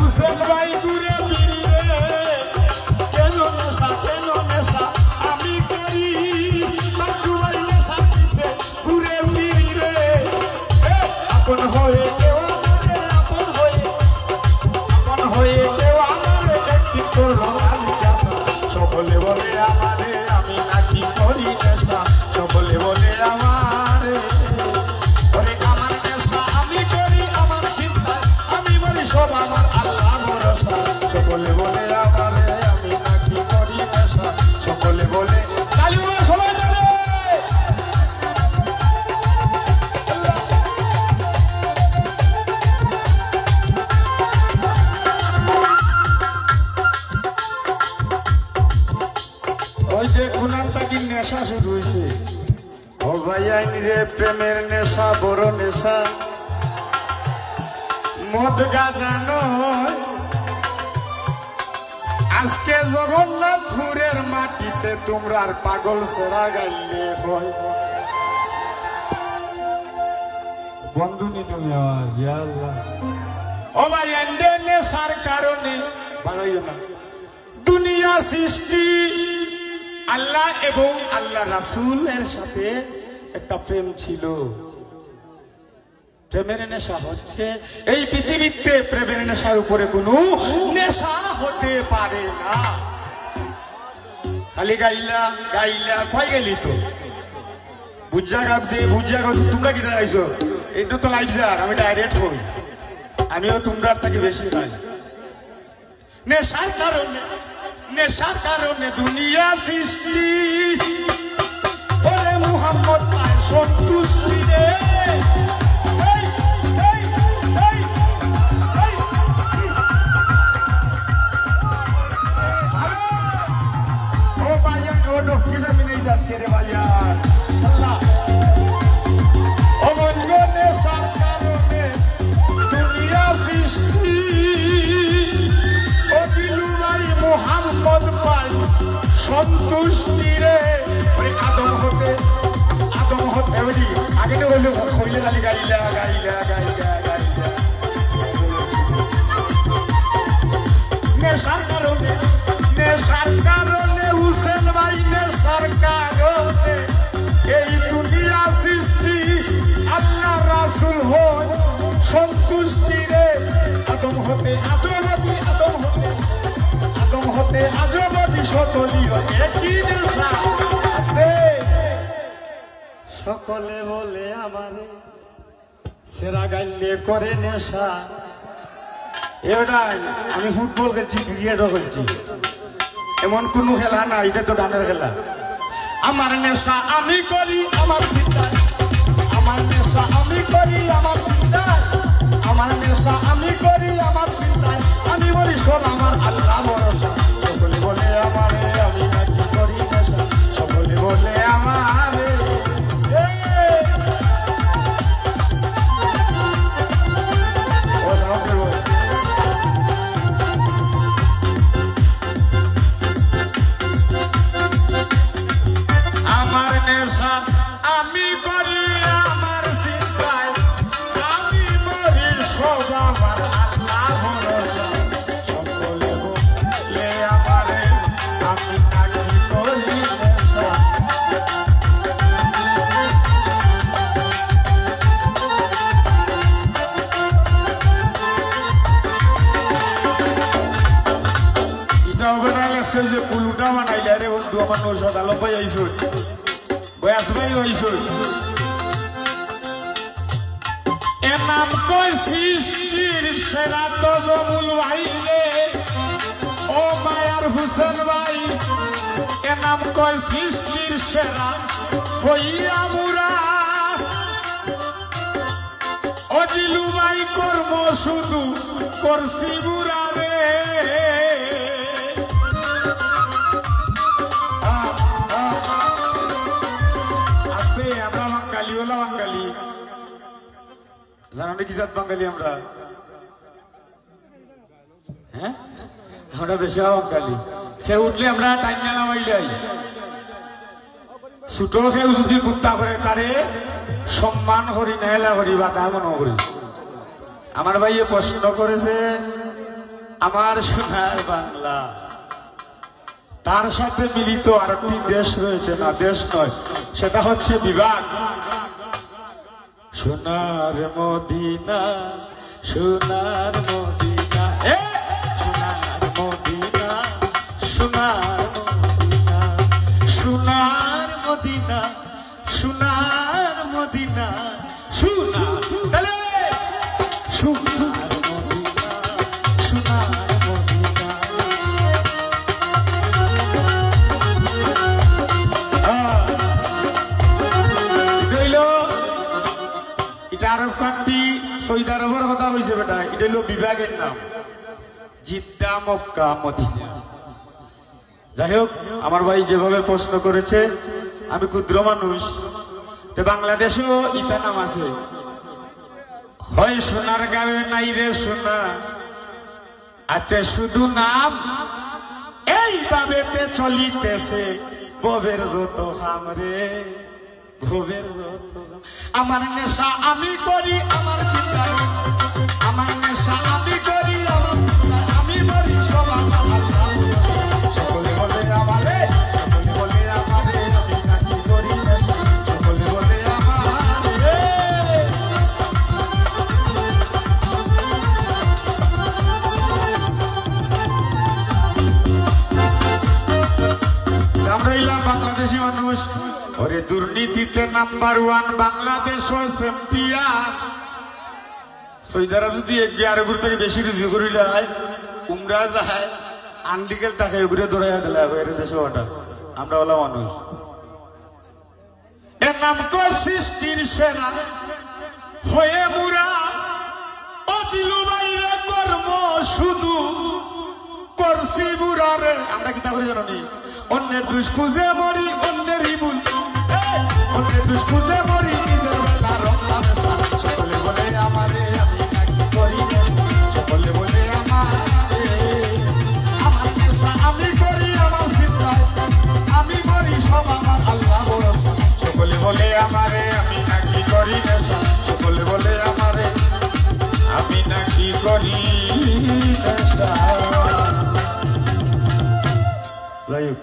হুসেন ভাই ঘুরে ফিরি রে কেন নেশা আমি করি বাচ্চু ভাই নেশা দিছে ঘুরে ফিরি রে আপন হয়ে কেউ আমারে আপন হয়ে কেউ আমারে দেখতে করলো রাজিকাশা সকলে বলে আমারে আমি নাকি করি নেশা সকলে বলে আমারে ওরে আমার নেশা আমি করি আমার চিন্তা আমি বলি সব আমার আল্লাহ ভরসা সকলে বলে আমারে আমি নাকি করি নেশা সকলে বলে তালি বলে সবাই বলে ওই যে খুনানটা কি নেশা শুরু হয়েছে ও ভাইয়া রে প্রেমের নেশা বড় নেশা মদ গাজানো আজকে জগন্নাথপুরের মাটিতে তোমরা আর পাগল সেরা গাইলে হয় বন্ধু নি তুমি আমার ইয়া আল্লাহ ও ভাইয়া নেশার কারণে বাড়াইও না দুনিয়া সৃষ্টি আল্লাহ এবং আল্লাহ রাসূলের সাথে একটা প্রেম ছিল প্রেমের নেশা হচ্ছে এই পৃথিবীতে প্রেমের নেশার উপরে কোনো নেশা হতে পারে না খালি গাইলা কই গেলি তো বুঝা তোমরা কি দাঁড়াইছো একটু তো লাইভ যার আমি ডাইরেক্ট হই আমিও তোমরা থেকে বেশি নাই নেশার কারণে দুনিয়া সৃষ্টি ওরে মুহাম্মদ পায় সন্তুষ্টি রে ও ভাইয়া নো কিনা মিনে যাচ্ছে রে ভাইয়া আল্লাহ ও মন নেশার কারণে দুনিয়া সৃষ্টি মোহাম্মদ পাই সন্তুষ্টি রে ওই আদম হতে বলি আগে তো হইলো হইলে খালি গাইলা নেশার কারণে হুসেন ভাই নেশার কারণে এই দুনিয়া সৃষ্টি আল্লাহ রাসূল হয় সন্তুষ্টি রে আদম হতে আজবাদী সকলীয় একই নেশা আছে সকলে বলে আমারে সেরা গাইলে করে নেশা এটা আমি ফুটবল খেলছি ক্রিকেটও খেলছি এমন কোনো খেলা না এটা তো গানের খেলা আমার নেশা আমি করি আমার চিন্তা আমার নেশা আমি করি আমার চিন্তা আমার নেশা আমি করি আমার চিন্তা আমি বলি সব আমার আল্লাহ ভরসা সকলে বলে আমারে আমি নাকি করি নেশা সকলে বলে আমারে আমার নেশা আমি করি আমার চিন্তায় আমি মরি সব আমার আল্লাহ ভরসা সকলে বলে আমারে আমি নাকি করি নেশা এটা হবে না লাগছে যে পুলুটা বানাইলে রে বন্ধু আমার নৌসাদ আলো পাই আইস বয়াস ভাই হইস এ নাম কই সৃষ্টির সেরা তো জমুল ভাই রে ও মায়ার হুসেন ভাই এ নাম কই সৃষ্টির সেরা হইয়া মুরা অজিলু ভাই কর্ম শুধু করছি বুড়া রে আমরা বাঙালি জানো কি জাত বাঙালি আমরা হ্যাঁ আমরা বেশি বাঙালি খেয়ে উঠলে আমরা টাইম নামাইলাই ছোট খেয়ে যদি কুত্তা করে তারে সম্মান করি নেলা করি বা তা মনে করি আমার ভাইয়ে প্রশ্ন করেছে আমার সোনার বাংলা, তার সাথে মিলিত আরেকটি দেশ রয়েছে, না দেশ নয়, সেটা হচ্ছে বিভাগ। সোনার মদিনা, সোনার মদিনা, সোনার মদিনা, সোনার মদিনা, সোনার মদিনা, সোনার মদিনা, সোনার তাহলে সোনার মদিনা, সোনার মদিনা। এটা আরব কান্ট্রি সৌদি আরবের কথা হয়েছে বেটা, এটা হলো বিভাগের নাম, জিদ্দা, মক্কা, মদিনা। যাই হোক, আমার ভাই যেভাবে প্রশ্ন করেছে, আমি ক্ষুদ্র মানুষ, তো বাংলাদেশেও ইটা নাম আছে, হয় সোনার গায়ে নাই রে সোনা, আচ্ছা শুধু নাম, এইভাবে চলিতেছে ববের যত খাম রে, ববের যত খাম। আমার নেশা আমি করি, আমার চিন্তা, আমার নেশা আমি করি, আমার চিন্তা আমি মরি, সব আমার আল্লাহ। সকলে বলে আমারে, সকলে বলে আমারে, আমি নাকি করি নেশা, সকলে বলে আমারে। আমরা এলাম বাংলাদেশি মানুষ, ওরে দুর্নীতিতে নাম্বার 1 বাংলাদেশ চ্যাম্পিয়ন। সৌদি আরব যদি 11 থেকে বেশি রুজি করে যায়, উমরা যায়, আনলিগেল তাকে ঘুরে দৌড়াইয়া দিলে এর দেশে ওটা। আমরা ওলা মানুষ, এর নাম তো সৃষ্টির সেরা হয়ে মুরা, অজিলু বাইরে কর্ম শুধু করছি বুড়ারে। আমরা কি তা করে জানো নি? অন্যের দুষ খুঁজে মরি, অন্যেরই ভুল, অন্যের দুষ খুঁজে মরি, নিজের বেলা রক্ষা বেশা। সকলে বলে আমারে, আমি নাকি করি নেশা, সকলে বলে আমারে, আমার নেশা আমি করি, আমার চিন্তায় আমি মরি, সব আমার আল্লাহ ভরসা। সকলে বলে আমারে, আমি নাকি করি নেশা, সকলে বলে আমারে, আমি নাকি করি নেশা। যাই হোক,